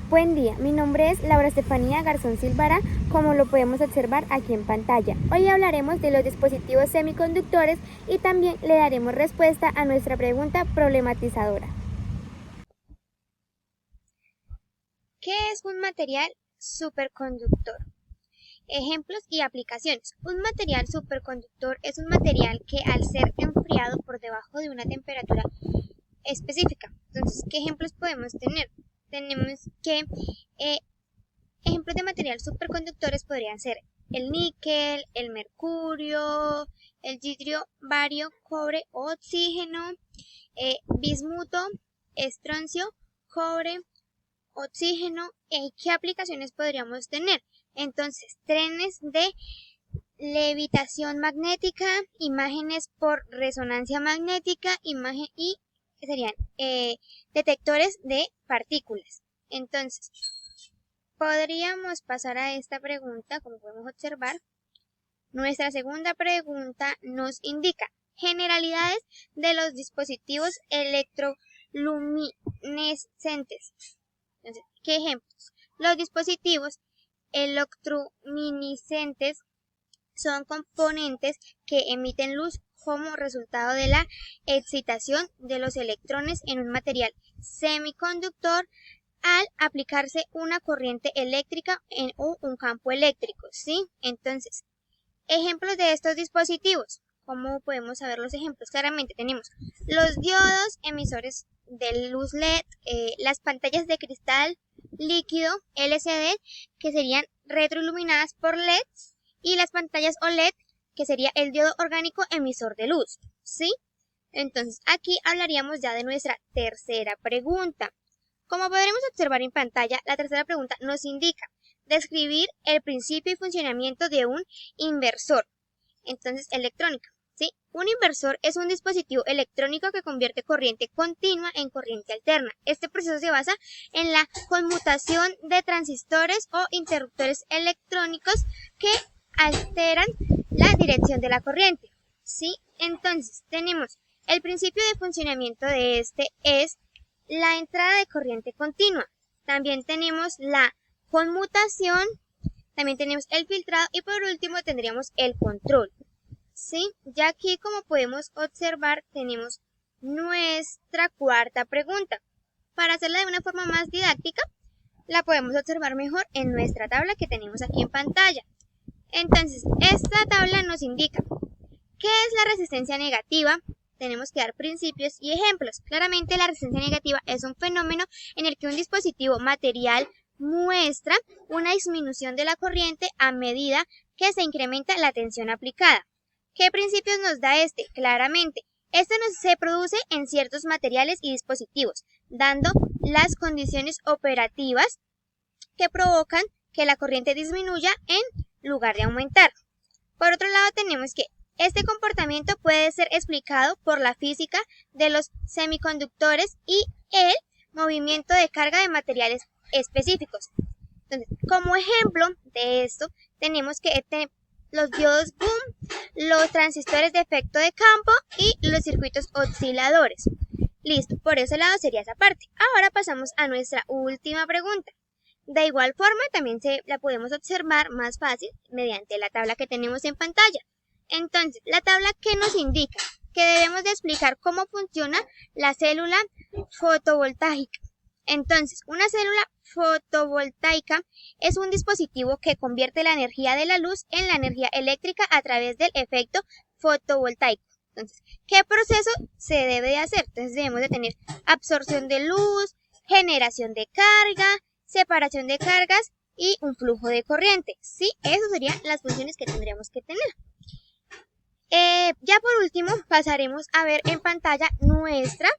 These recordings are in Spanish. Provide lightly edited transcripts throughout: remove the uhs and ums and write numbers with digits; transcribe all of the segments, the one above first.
Buen día, mi nombre es Laura Estefanía Garzón Silvara, como lo podemos observar aquí en pantalla. Hoy hablaremos de los dispositivos semiconductores y también le daremos respuesta a nuestra pregunta problematizadora. ¿Qué es un material superconductor? Ejemplos y aplicaciones. Un material superconductor es un material que al ser enfriado por debajo de una temperatura específica. Entonces, ¿qué ejemplos podemos tener? Tenemos que ejemplos de material superconductores podrían ser el níquel, el mercurio, el ytrio, bario, cobre, oxígeno, bismuto, estroncio, cobre, oxígeno. ¿Qué aplicaciones podríamos tener? Entonces, trenes de levitación magnética, imágenes por resonancia magnética, y serían detectores de partículas. Entonces, podríamos pasar a esta pregunta, como podemos observar. Nuestra segunda pregunta nos indica generalidades de los dispositivos electroluminescentes. Entonces, ¿qué ejemplos? Los dispositivos electroluminescentes son componentes que emiten luz como resultado de la excitación de los electrones en un material semiconductor al aplicarse una corriente eléctrica o un campo eléctrico, ¿sí? Entonces, ejemplos de estos dispositivos. ¿Cómo podemos saber los ejemplos? Claramente tenemos los diodos emisores de luz LED, las pantallas de cristal líquido LCD, que serían retroiluminadas por LEDs, y las pantallas OLED, que sería el diodo orgánico emisor de luz, ¿sí? Entonces, aquí hablaríamos ya de nuestra tercera pregunta. Como podremos observar en pantalla, la tercera pregunta nos indica describir el principio y funcionamiento de un inversor. Entonces, electrónica, ¿sí? Un inversor es un dispositivo electrónico que convierte corriente continua en corriente alterna. Este proceso se basa en la conmutación de transistores o interruptores electrónicos que alteran la dirección de la corriente, ¿sí? Entonces, tenemos el principio de funcionamiento de este es la entrada de corriente continua. También tenemos la conmutación, también tenemos el filtrado y por último tendríamos el control, ¿sí? Ya aquí, como podemos observar, tenemos nuestra cuarta pregunta. Para hacerla de una forma más didáctica, la podemos observar mejor en nuestra tabla que tenemos aquí en pantalla. Entonces, esta tabla nos indica qué es la resistencia negativa. Tenemos que dar principios y ejemplos. Claramente, la resistencia negativa es un fenómeno en el que un dispositivo material muestra una disminución de la corriente a medida que se incrementa la tensión aplicada. ¿Qué principios nos da este? Claramente, se produce en ciertos materiales y dispositivos, dando las condiciones operativas que provocan que la corriente disminuya en lugar de aumentar. Por otro lado, tenemos que este comportamiento puede ser explicado por la física de los semiconductores y el movimiento de carga de materiales específicos. Entonces, como ejemplo de esto, tenemos que los diodos Bohm, los transistores de efecto de campo y los circuitos osciladores. Listo, por ese lado sería esa parte. Ahora pasamos a nuestra última pregunta. De igual forma, también la podemos observar más fácil mediante la tabla que tenemos en pantalla. Entonces, la tabla que nos indica que debemos de explicar cómo funciona la célula fotovoltaica. Entonces, una célula fotovoltaica es un dispositivo que convierte la energía de la luz en la energía eléctrica a través del efecto fotovoltaico. Entonces, ¿qué proceso se debe de hacer? Entonces, debemos de tener absorción de luz, generación de carga, separación de cargas y un flujo de corriente. Sí, esas serían las funciones que tendríamos que tener. Ya por último pasaremos a ver en pantalla nuestra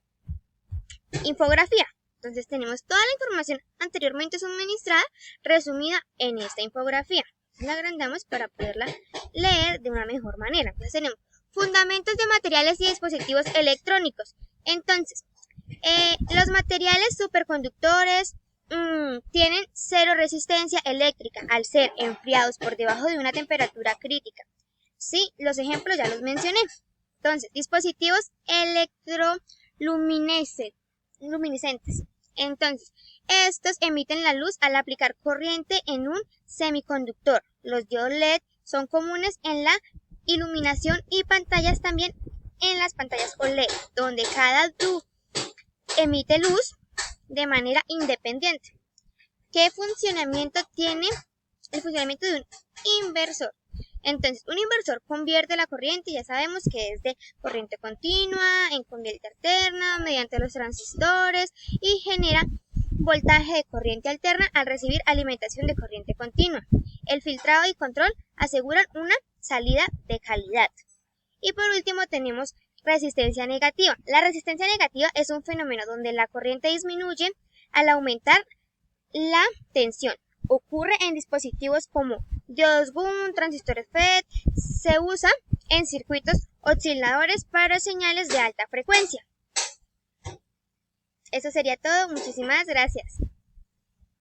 infografía. Entonces tenemos toda la información anteriormente suministrada resumida en esta infografía. La agrandamos para poderla leer de una mejor manera. Entonces tenemos fundamentos de materiales y dispositivos electrónicos. Entonces, los materiales superconductores tienen cero resistencia eléctrica al ser enfriados por debajo de una temperatura crítica. Sí, los ejemplos ya los mencioné. Entonces, dispositivos electroluminescentes. Entonces, estos emiten la luz al aplicar corriente en un semiconductor. Los diodos LED son comunes en la iluminación y pantallas también en las pantallas OLED, donde cada DIO emite luz de manera independiente. ¿Qué funcionamiento tiene el funcionamiento de un inversor? Entonces, un inversor convierte la corriente, ya sabemos que es de corriente continua en corriente alterna mediante los transistores y genera voltaje de corriente alterna al recibir alimentación de corriente continua. El filtrado y control aseguran una salida de calidad. Y por último tenemos resistencia negativa. La resistencia negativa es un fenómeno donde la corriente disminuye al aumentar la tensión. Ocurre en dispositivos como diodos GUN, transistores FET, se usa en circuitos osciladores para señales de alta frecuencia. Eso sería todo, muchísimas gracias.